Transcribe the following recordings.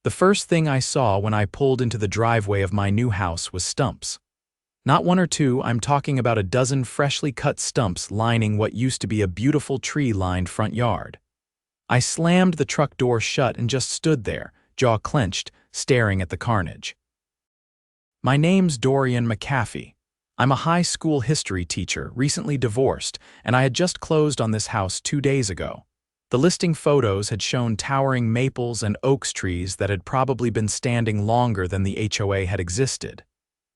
The first thing I saw when I pulled into the driveway of my new house was stumps. Not one or two, I'm talking about a dozen freshly cut stumps lining what used to be a beautiful tree-lined front yard. I slammed the truck door shut and just stood there, jaw clenched, staring at the carnage. My name's Dorian McCaffey. I'm a high school history teacher, recently divorced, and I had just closed on this house 2 days ago. The listing photos had shown towering maples and oaks trees that had probably been standing longer than the HOA had existed.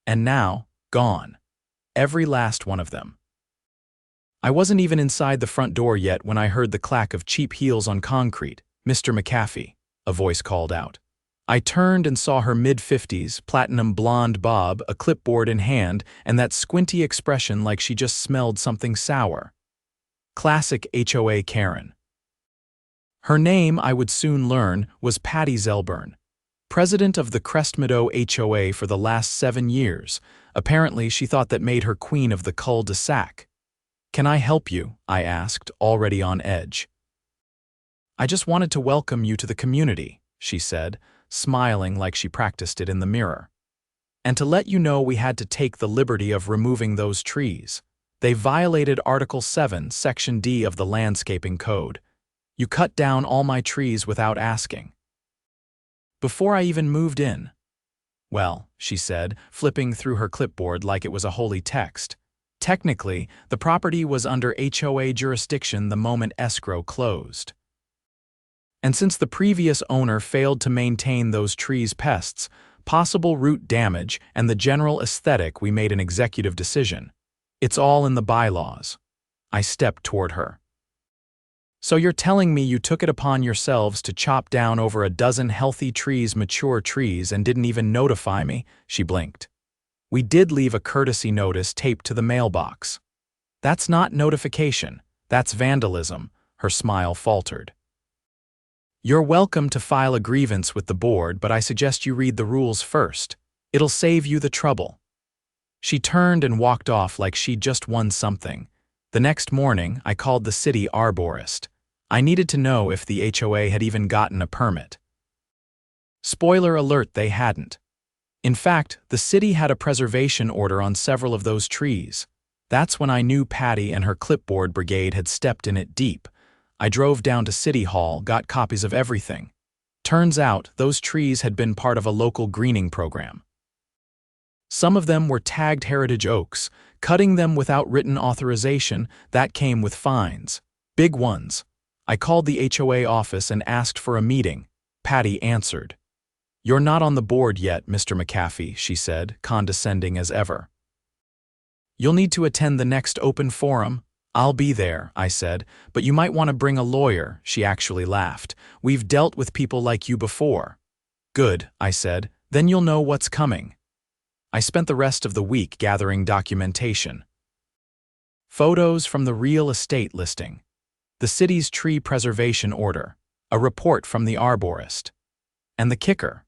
And now, gone. Every last one of them. I wasn't even inside the front door yet when I heard the clack of cheap heels on concrete. "Mr. McCaffey," a voice called out. I turned and saw her mid-50s, platinum blonde bob, a clipboard in hand, and that squinty expression like she just smelled something sour. Classic HOA Karen. Her name, I would soon learn, was Patty Zelburn, president of the Crestmeadow HOA for the last 7 years. Apparently, she thought that made her queen of the cul-de-sac. "Can I help you?" I asked, already on edge. "I just wanted to welcome you to the community," she said, smiling like she practiced it in the mirror. "And to let you know we had to take the liberty of removing those trees. They violated Article 7, Section D of the Landscaping Code. You cut down all my trees without asking. Before I even moved in." "Well," she said, flipping through her clipboard like it was a holy text. "Technically, the property was under HOA jurisdiction the moment escrow closed. And since the previous owner failed to maintain those trees' pests, possible root damage, and the general aesthetic, we made an executive decision. It's all in the bylaws." I stepped toward her. "So you're telling me you took it upon yourselves to chop down over a dozen healthy trees, mature trees, and didn't even notify me?" She blinked. "We did leave a courtesy notice taped to the mailbox." "That's not notification. That's vandalism," her smile faltered. "You're welcome to file a grievance with the board, but I suggest you read the rules first. It'll save you the trouble." She turned and walked off like she'd just won something. The next morning, I called the city arborist. I needed to know if the HOA had even gotten a permit. Spoiler alert, they hadn't. In fact, the city had a preservation order on several of those trees. That's when I knew Patty and her clipboard brigade had stepped in it deep. I drove down to City Hall, got copies of everything. Turns out, those trees had been part of a local greening program. Some of them were tagged heritage oaks. Cutting them without written authorization, that came with fines. Big ones. I called the HOA office and asked for a meeting. Patty answered. "You're not on the board yet, Mr. McCaffey," she said, condescending as ever. "You'll need to attend the next open forum." "I'll be there," I said, "but you might want to bring a lawyer." She actually laughed. "We've dealt with people like you before." "Good," I said, "then you'll know what's coming." I spent the rest of the week gathering documentation. Photos from the real estate listing, the city's tree preservation order, a report from the arborist, and the kicker,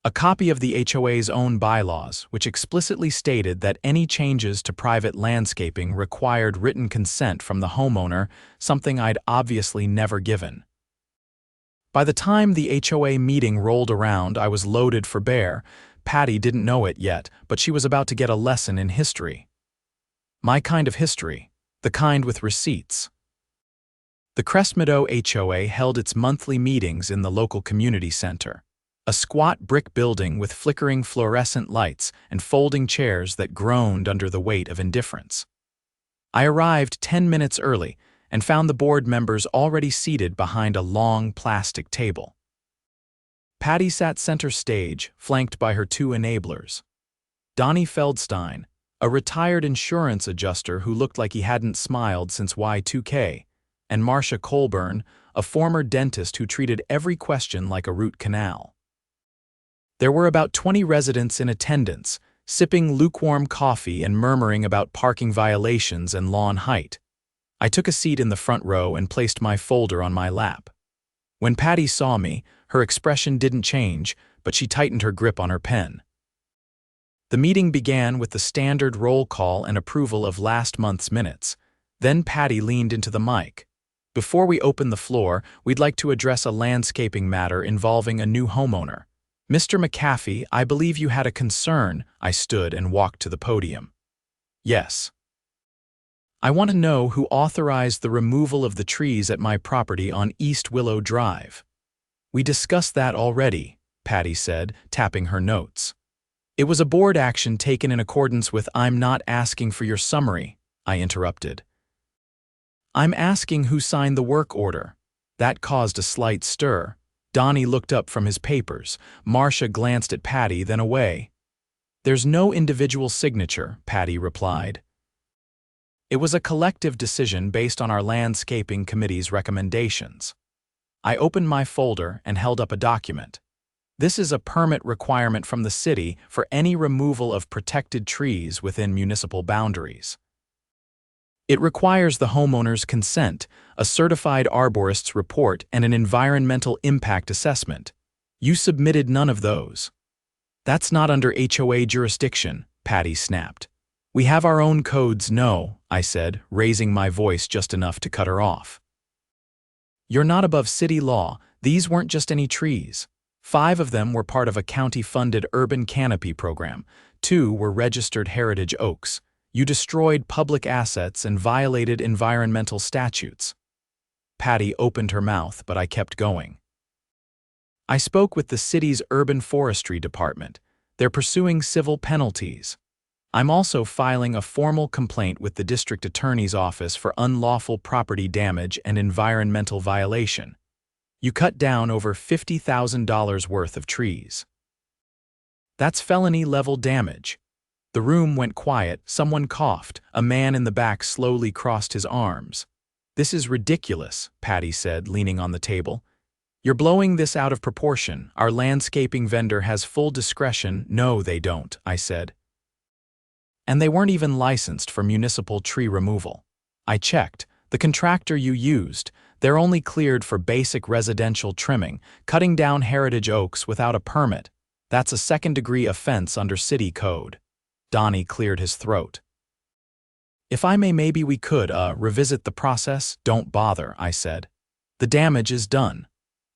a copy of the HOA's own bylaws, which explicitly stated that any changes to private landscaping required written consent from the homeowner, something I'd obviously never given. By the time the HOA meeting rolled around, I was loaded for bear. Patty didn't know it yet, but she was about to get a lesson in history. My kind of history, the kind with receipts. The Crestmeadow HOA held its monthly meetings in the local community center, a squat brick building with flickering fluorescent lights and folding chairs that groaned under the weight of indifference. I arrived 10 minutes early and found the board members already seated behind a long plastic table. Patty sat center stage, flanked by her 2 enablers. Donnie Feldstein, a retired insurance adjuster who looked like he hadn't smiled since Y2K, and Marcia Colburn, a former dentist who treated every question like a root canal. There were about 20 residents in attendance, sipping lukewarm coffee and murmuring about parking violations and lawn height. I took a seat in the front row and placed my folder on my lap. When Patty saw me, her expression didn't change, but she tightened her grip on her pen. The meeting began with the standard roll call and approval of last month's minutes. Then Patty leaned into the mic. "Before we open the floor, we'd like to address a landscaping matter involving a new homeowner. Mr. McCaffey, I believe you had a concern. I stood and walked to the podium. Yes. I want to know who authorized the removal of the trees at my property on East Willow Drive. We discussed that already, Patty said, tapping her notes. It was a board action taken in accordance with I'm not asking for your summary, I interrupted. I'm asking who signed the work order. That caused a slight stir. Donnie looked up from his papers. Marcia glanced at Patty, then away. There's no individual signature, Patty replied. It was a collective decision based on our landscaping committee's recommendations. I opened my folder and held up a document. This is a permit requirement from the city for any removal of protected trees within municipal boundaries. It requires the homeowner's consent, a certified arborist's report, and an environmental impact assessment. You submitted none of those. That's not under HOA jurisdiction, Patty snapped. We have our own codes. No, I said, raising my voice just enough to cut her off. You're not above city law. These weren't just any trees. 5 of them were part of a county-funded urban canopy program. 2 were registered heritage oaks. You destroyed public assets and violated environmental statutes. Patty opened her mouth, but I kept going. I spoke with the city's urban forestry department. They're pursuing civil penalties. I'm also filing a formal complaint with the district attorney's office for unlawful property damage and environmental violation. You cut down over $50,000 worth of trees. That's felony-level damage. The room went quiet. Someone coughed. A man in the back slowly crossed his arms. This is ridiculous, Patty said, leaning on the table. You're blowing this out of proportion. Our landscaping vendor has full discretion. No, they don't, I said. And they weren't even licensed for municipal tree removal. I checked. The contractor you used, they're only cleared for basic residential trimming, cutting down heritage oaks without a permit. That's a second-degree offense under city code. Donnie cleared his throat. If I may, maybe we could, revisit the process. Don't bother, I said. The damage is done.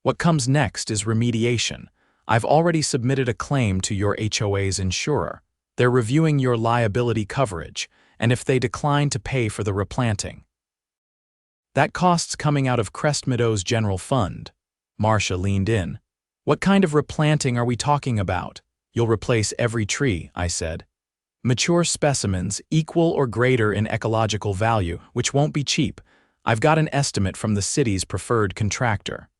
What comes next is remediation. I've already submitted a claim to your HOA's insurer. They're reviewing your liability coverage, and if they decline to pay for the replanting. That cost's coming out of Crest Meadows' general fund. Marcia leaned in. What kind of replanting are we talking about? You'll replace every tree, I said. Mature specimens, equal or greater in ecological value, which won't be cheap. I've got an estimate from the city's preferred contractor.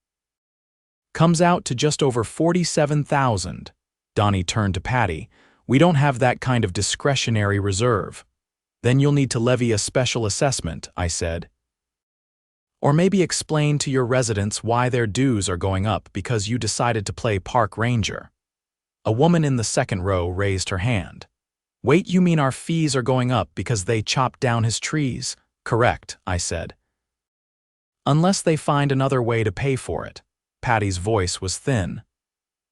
Comes out to just over $47,000. Donnie turned to Patty. We don't have that kind of discretionary reserve. Then you'll need to levy a special assessment, I said. Or maybe explain to your residents why their dues are going up because you decided to play park ranger. A woman in the second row raised her hand. Wait, you mean our fees are going up because they chopped down his trees? Correct, I said. Unless they find another way to pay for it. Patty's voice was thin.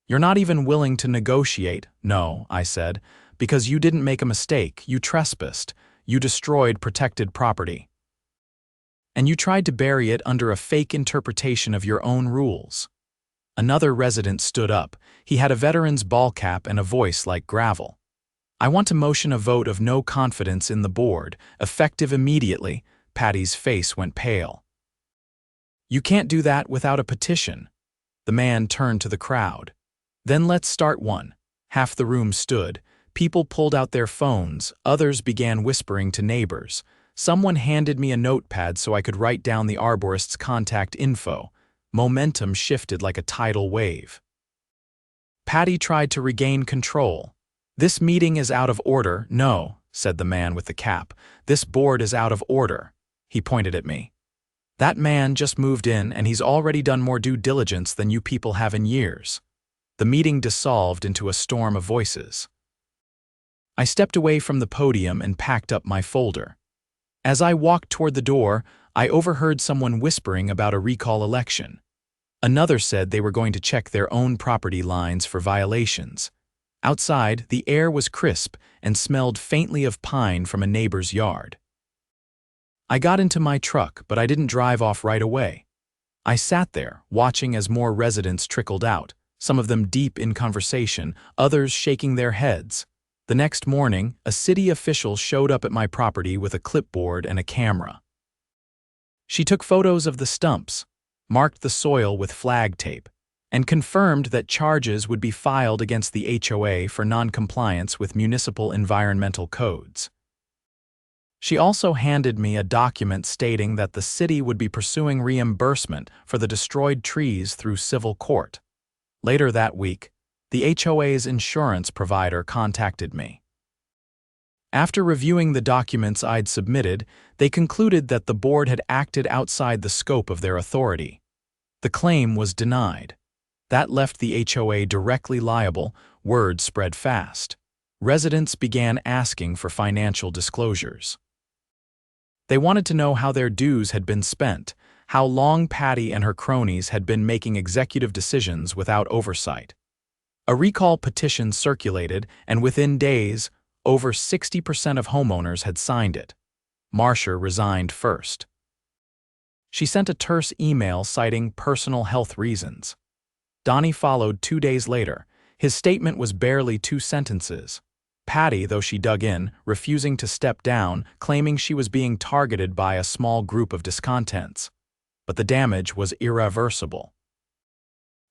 You're not even willing to negotiate. No, I said, because you didn't make a mistake. You trespassed. You destroyed protected property. And you tried to bury it under a fake interpretation of your own rules. Another resident stood up. He had a veteran's ball cap and a voice like gravel. I want to motion a vote of no confidence in the board, effective immediately. Patty's face went pale. You can't do that without a petition. The man turned to the crowd. Then let's start one. Half the room stood. People pulled out their phones. Others began whispering to neighbors. Someone handed me a notepad so I could write down the arborist's contact info. Momentum shifted like a tidal wave. Patty tried to regain control. This meeting is out of order. No, said the man with the cap. This board is out of order. He pointed at me. That man just moved in and he's already done more due diligence than you people have in years. The meeting dissolved into a storm of voices. I stepped away from the podium and packed up my folder. As I walked toward the door, I overheard someone whispering about a recall election. Another said they were going to check their own property lines for violations. Outside, the air was crisp and smelled faintly of pine from a neighbor's yard. I got into my truck, but I didn't drive off right away. I sat there, watching as more residents trickled out. some of them deep in conversation, others shaking their heads. The next morning, a city official showed up at my property with a clipboard and a camera. She took photos of the stumps, marked the soil with flag tape, and confirmed that charges would be filed against the HOA for non-compliance with municipal environmental codes. She also handed me a document stating that the city would be pursuing reimbursement for the destroyed trees through civil court. Later that week, the HOA's insurance provider contacted me. After reviewing the documents I'd submitted, they concluded that the board had acted outside the scope of their authority. The claim was denied. That left the HOA directly liable. Word spread fast. Residents began asking for financial disclosures. They wanted to know how their dues had been spent, how long Patty and her cronies had been making executive decisions without oversight. A recall petition circulated, and within days, over 60% of homeowners had signed it. Marcia resigned first. She sent a terse email citing personal health reasons. Donnie followed 2 days later. His statement was barely 2 sentences. Patty, though she dug in, refusing to step down, claiming she was being targeted by a small group of discontents. But the damage was irreversible.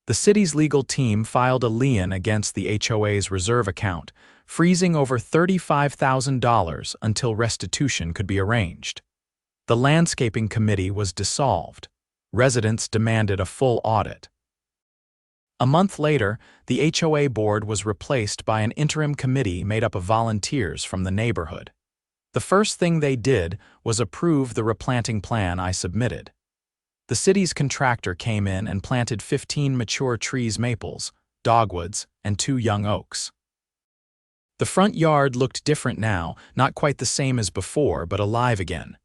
The city's legal team filed a lien against the HOA's reserve account, freezing over $35,000 until restitution could be arranged. The landscaping committee was dissolved. Residents demanded a full audit. A month later, the HOA board was replaced by an interim committee made up of volunteers from the neighborhood. The first thing they did was approve the replanting plan I submitted. The city's contractor came in and planted 15 mature trees, maples, dogwoods, and 2 young oaks. The front yard looked different now, not quite the same as before, but alive again.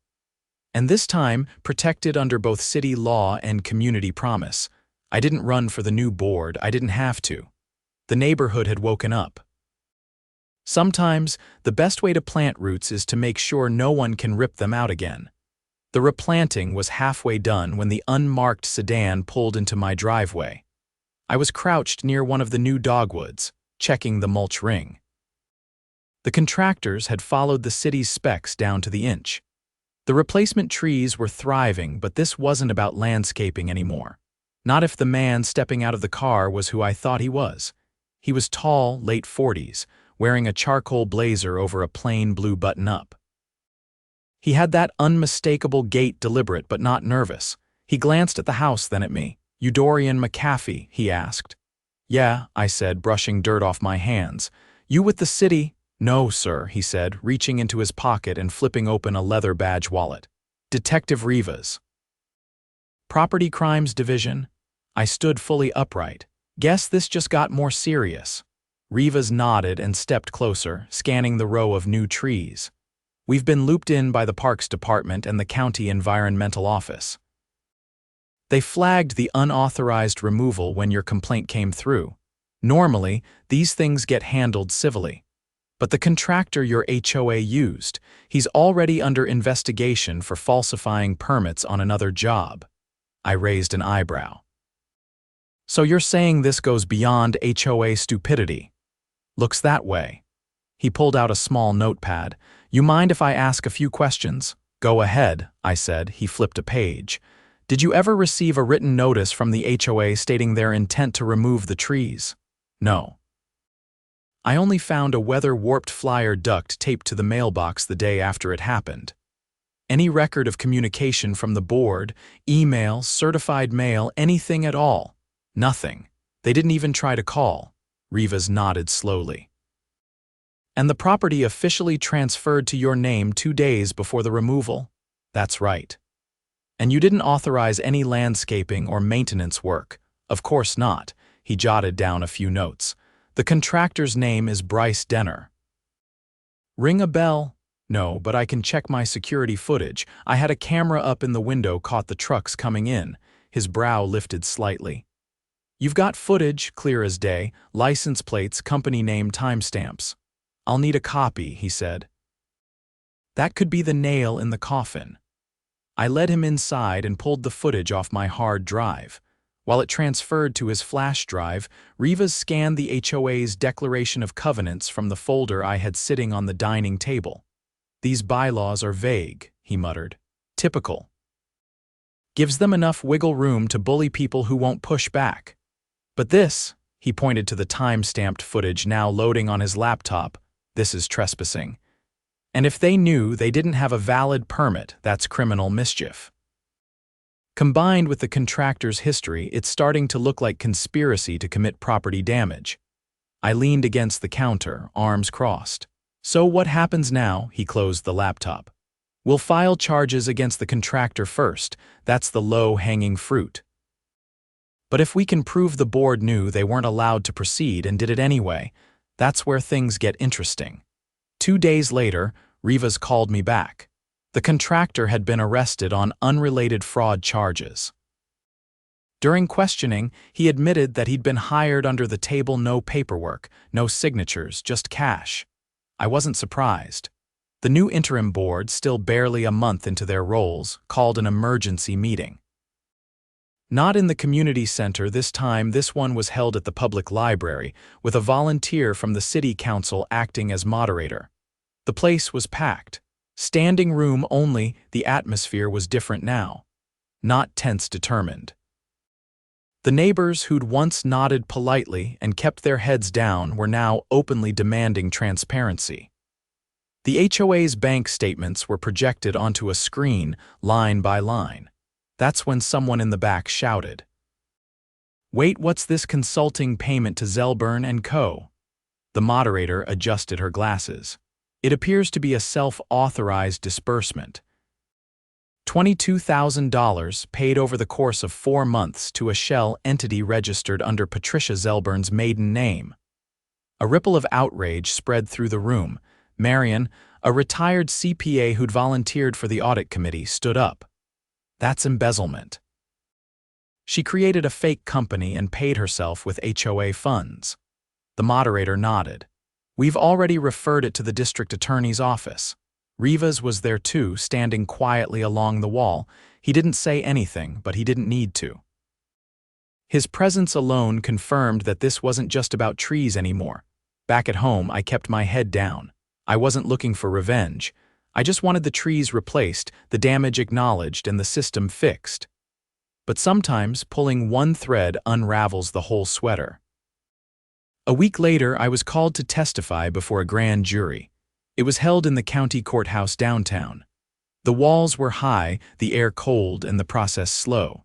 And this time, protected under both city law and community promise. I didn't run for the new board, I didn't have to. The neighborhood had woken up. Sometimes, the best way to plant roots is to make sure no one can rip them out again. The replanting was halfway done when the unmarked sedan pulled into my driveway. I was crouched near one of the new dogwoods, checking the mulch ring. The contractors had followed the city's specs down to the inch. The replacement trees were thriving, but this wasn't about landscaping anymore. Not if the man stepping out of the car was who I thought he was. He was tall, late 40s, wearing a charcoal blazer over a plain blue button-up. He had that unmistakable gait, deliberate but not nervous. He glanced at the house, then at me. "You Dorian McCaffey?" he asked. "Yeah," I said, brushing dirt off my hands. "You with the city?" "No, sir," he said, reaching into his pocket and flipping open a leather badge wallet. "Detective Rivas." "Property Crimes Division?" I stood fully upright. "Guess this just got more serious." Rivas nodded and stepped closer, scanning the row of new trees. "We've been looped in by the Parks Department and the County Environmental Office. They flagged the unauthorized removal when your complaint came through. Normally, these things get handled civilly. But the contractor your HOA used, he's already under investigation for falsifying permits on another job." I raised an eyebrow. "So you're saying this goes beyond HOA stupidity?" "Looks that way." He pulled out a small notepad. "You mind if I ask a few questions?" "Go ahead," I said. He flipped a page. "Did you ever receive a written notice from the HOA stating their intent to remove the trees?" "No." "I only found a weather-warped flyer duct taped to the mailbox the day after it happened. Any record of communication from the board, email, certified mail, anything at all?" "Nothing. They didn't even try to call." Rivas nodded slowly. "And the property officially transferred to your name 2 days before the removal?" "That's right." "And you didn't authorize any landscaping or maintenance work?" "Of course not." He jotted down a few notes. "The contractor's name is Bryce Denner." "Ring a bell?" "No, but I can check my security footage. I had a camera up in the window, caught the trucks coming in." His brow lifted slightly. "You've got footage, clear as day, license plates, company name, timestamps." "I'll need a copy," he said. That could be the nail in the coffin. I led him inside and pulled the footage off my hard drive. While it transferred to his flash drive, Rivas scanned the HOA's Declaration of Covenants from the folder I had sitting on the dining table. "These bylaws are vague," he muttered. "Typical. Gives them enough wiggle room to bully people who won't push back. But this," he pointed to the time-stamped footage now loading on his laptop, "this is trespassing. And if they knew they didn't have a valid permit, that's criminal mischief." Combined with the contractor's history, it's starting to look like conspiracy to commit property damage. I leaned against the counter, arms crossed. "So what happens now?" He closed the laptop. "We'll file charges against the contractor first. That's the low-hanging fruit. But if we can prove the board knew they weren't allowed to proceed and did it anyway, that's where things get interesting." 2 days later, Rivas called me back. The contractor had been arrested on unrelated fraud charges. During questioning, he admitted that he'd been hired under the table, no paperwork, no signatures, just cash. I wasn't surprised. The new interim board, still barely a month into their roles, called an emergency meeting. Not in the community center this time. This one was held at the public library, with a volunteer from the city council acting as moderator. The place was packed. Standing room only. The atmosphere was different now. Not tense, determined. The neighbors who'd once nodded politely and kept their heads down were now openly demanding transparency. The HOA's bank statements were projected onto a screen, line by line. That's when someone in the back shouted, "Wait, what's this consulting payment to Zelburn and Co.?" The moderator adjusted her glasses. "It appears to be a self-authorized disbursement. $22,000 paid over the course of 4 months to a shell entity registered under Patricia Zelburn's maiden name." A ripple of outrage spread through the room. Marion, a retired CPA who'd volunteered for the audit committee, stood up. "That's embezzlement. She created a fake company and paid herself with HOA funds." The moderator nodded. "We've already referred it to the district attorney's office." Rivas was there too, standing quietly along the wall. He didn't say anything, but he didn't need to. His presence alone confirmed that this wasn't just about trees anymore. Back at home, I kept my head down. I wasn't looking for revenge. I just wanted the trees replaced, the damage acknowledged, and the system fixed. But sometimes pulling one thread unravels the whole sweater. A week later, I was called to testify before a grand jury. It was held in the county courthouse downtown. The walls were high, the air cold, and the process slow.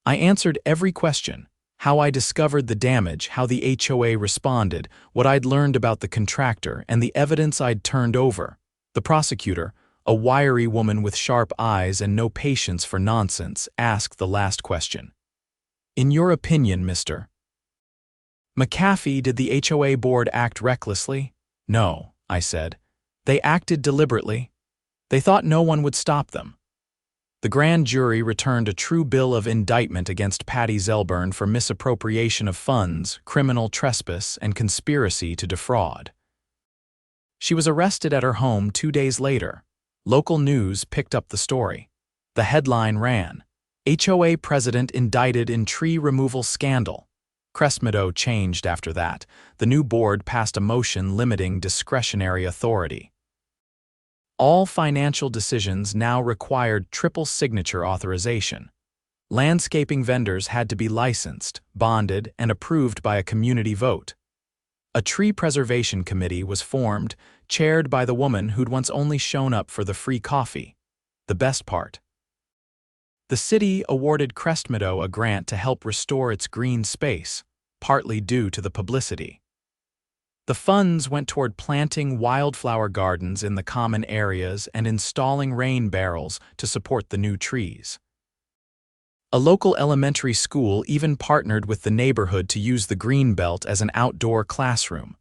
I answered every question: how I discovered the damage, how the HOA responded, what I'd learned about the contractor, and the evidence I'd turned over. The prosecutor, a wiry woman with sharp eyes and no patience for nonsense, asked the last question. "In your opinion, Mr. McCaffey, did the HOA board act recklessly?" "No," I said. "They acted deliberately. They thought no one would stop them." The grand jury returned a true bill of indictment against Patty Zelburn for misappropriation of funds, criminal trespass, and conspiracy to defraud. She was arrested at her home 2 days later. Local news picked up the story. The headline ran, "HOA president indicted in tree removal scandal." Crestmeadow changed after that. The new board passed a motion limiting discretionary authority. All financial decisions now required triple signature authorization. Landscaping vendors had to be licensed, bonded, and approved by a community vote. A tree preservation committee was formed, chaired by the woman who'd once only shown up for the free coffee. The best part: the city awarded Crestmeadow a grant to help restore its green space, partly due to the publicity. The funds went toward planting wildflower gardens in the common areas and installing rain barrels to support the new trees. A local elementary school even partnered with the neighborhood to use the green belt as an outdoor classroom.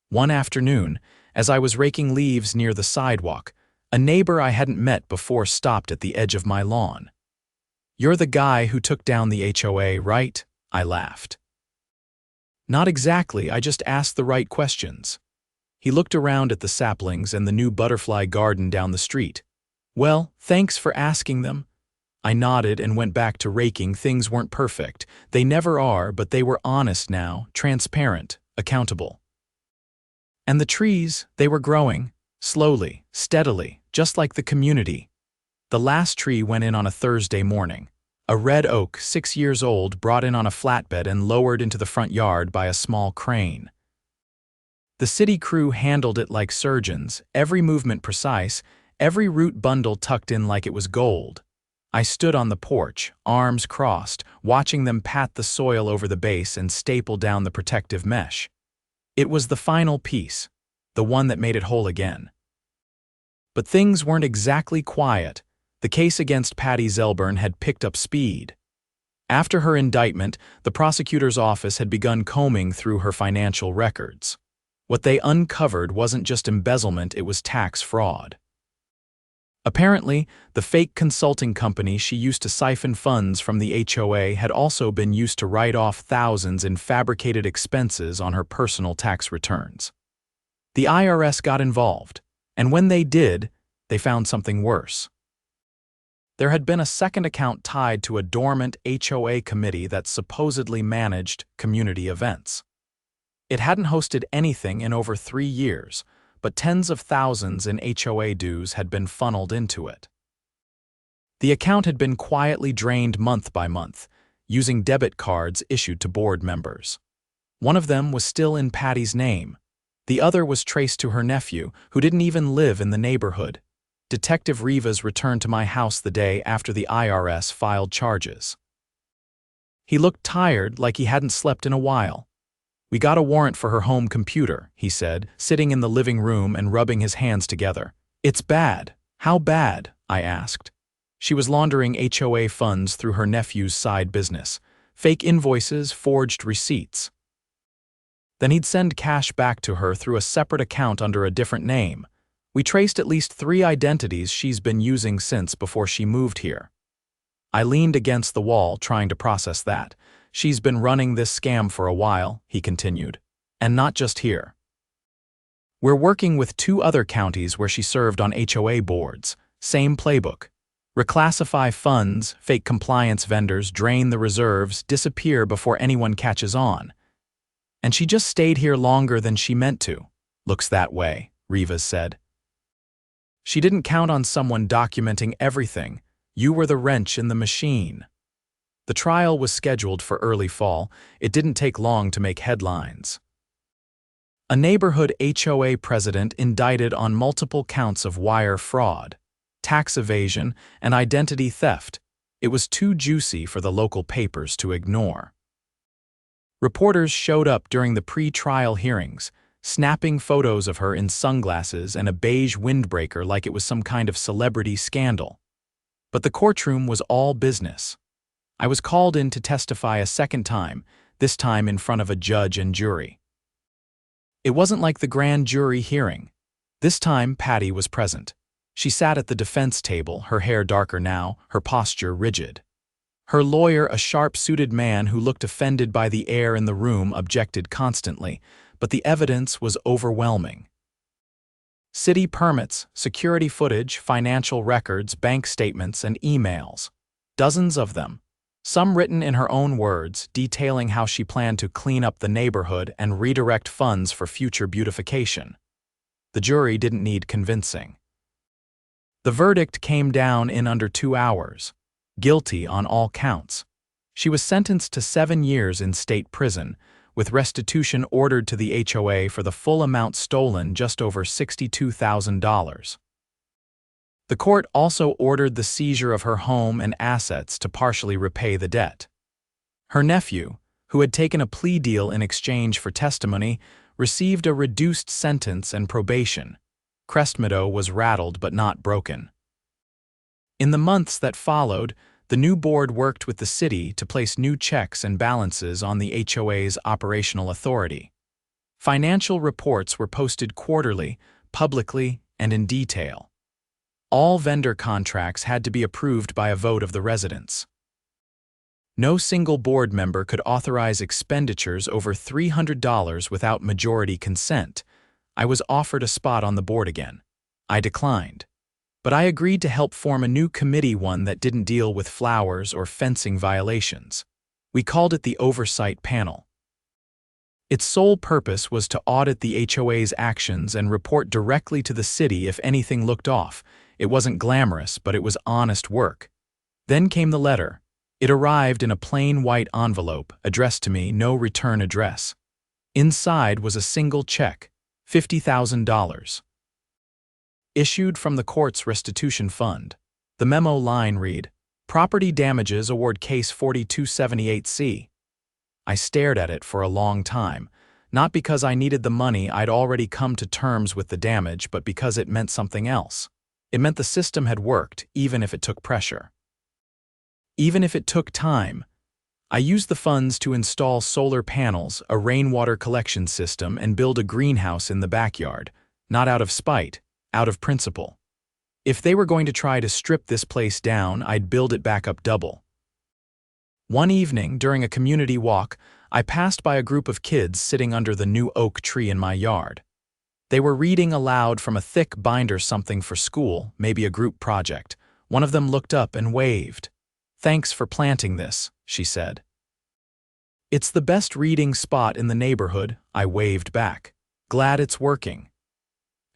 One afternoon, as I was raking leaves near the sidewalk, a neighbor I hadn't met before stopped at the edge of my lawn. "You're the guy who took down the HOA, right?" I laughed. "Not exactly, I just asked the right questions." He looked around at the saplings and the new butterfly garden down the street. "Well, thanks for asking them. I nodded and went back to raking. Things weren't perfect. They never are, but they were honest now, transparent, accountable. And the trees, they were growing, slowly, steadily, just like the community. The last tree went in on a Thursday morning. A red oak, 6 years old, brought in on a flatbed and lowered into the front yard by a small crane. The city crew handled it like surgeons, every movement precise, every root bundle tucked in like it was gold. I stood on the porch, arms crossed, watching them pat the soil over the base and staple down the protective mesh. It was the final piece, the one that made it whole again. But things weren't exactly quiet. The case against Patty Zelburn had picked up speed. After her indictment, the prosecutor's office had begun combing through her financial records. What they uncovered wasn't just embezzlement, it was tax fraud. Apparently, the fake consulting company she used to siphon funds from the HOA had also been used to write off thousands in fabricated expenses on her personal tax returns. The IRS got involved, and when they did, they found something worse. There had been a second account tied to a dormant HOA committee that supposedly managed community events. It hadn't hosted anything in over 3 years, but tens of thousands in HOA dues had been funneled into it. The account had been quietly drained month by month, using debit cards issued to board members. One of them was still in Patty's name. The other was traced to her nephew, who didn't even live in the neighborhood. Detective Rivas returned to my house the day after the IRS filed charges. He looked tired, like he hadn't slept in a while. "We got a warrant for her home computer," he said, sitting in the living room and rubbing his hands together. "It's bad." "How bad?" I asked. She was laundering HOA funds through her nephew's side business. Fake invoices, forged receipts. Then he'd send cash back to her through a separate account under a different name. We traced at least 3 identities she's been using since before she moved here. I leaned against the wall, trying to process that. "She's been running this scam for a while," he continued. "And not just here. We're working with 2 other counties where she served on HOA boards. Same playbook. Reclassify funds, fake compliance vendors, drain the reserves, disappear before anyone catches on. And she just stayed here longer than she meant to." "Looks that way," Rivas said. "She didn't count on someone documenting everything. You were the wrench in the machine." The trial was scheduled for early fall. It didn't take long to make headlines. A neighborhood HOA president indicted on multiple counts of wire fraud, tax evasion, and identity theft. It was too juicy for the local papers to ignore. Reporters showed up during the pre-trial hearings, snapping photos of her in sunglasses and a beige windbreaker like it was some kind of celebrity scandal. But the courtroom was all business. I was called in to testify a second time, this time in front of a judge and jury. It wasn't like the grand jury hearing. This time, Patty was present. She sat at the defense table, her hair darker now, her posture rigid. Her lawyer, a sharp-suited man who looked offended by the air in the room, objected constantly, but the evidence was overwhelming. City permits, security footage, financial records, bank statements, and emails. Dozens of them. Some written in her own words, detailing how she planned to clean up the neighborhood and redirect funds for future beautification. The jury didn't need convincing. The verdict came down in under 2 hours. Guilty on all counts. She was sentenced to 7 years in state prison, with restitution ordered to the HOA for the full amount stolen, just over $62,000. The court also ordered the seizure of her home and assets to partially repay the debt. Her nephew, who had taken a plea deal in exchange for testimony, received a reduced sentence and probation. Crestmeadow was rattled but not broken. In the months that followed, the new board worked with the city to place new checks and balances on the HOA's operational authority. Financial reports were posted quarterly, publicly, and in detail. All vendor contracts had to be approved by a vote of the residents. No single board member could authorize expenditures over $300 without majority consent. I was offered a spot on the board again. I declined. but I agreed to help form a new committee, one that didn't deal with flowers or fencing violations. We called it the Oversight Panel. Its sole purpose was to audit the HOA's actions and report directly to the city if anything looked off. It wasn't glamorous, but it was honest work. Then came the letter. It arrived in a plain white envelope, addressed to me, no return address. Inside was a single check, $50,000. Issued from the court's restitution fund. The memo line read, "Property Damages Award Case 4278C." I stared at it for a long time, not because I needed the money. I'd already come to terms with the damage, but because it meant something else. It meant the system had worked, even if it took pressure. Even if it took time. I used the funds to install solar panels, a rainwater collection system, and build a greenhouse in the backyard, not out of spite, out of principle. If they were going to try to strip this place down, I'd build it back up double. One evening, during a community walk, I passed by a group of kids sitting under the new oak tree in my yard. They were reading aloud from a thick binder something for school, maybe a group project. One of them looked up and waved. "Thanks for planting this," she said. "It's the best reading spot in the neighborhood," I waved back. "Glad it's working."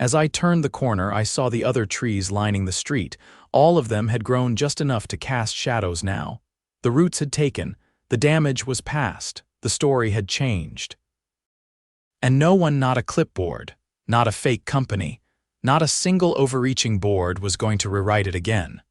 As I turned the corner, I saw the other trees lining the street. All of them had grown just enough to cast shadows now. The roots had taken, the damage was past, the story had changed. And no one, not a clipboard, not a fake company, not a single overreaching board was going to rewrite it again.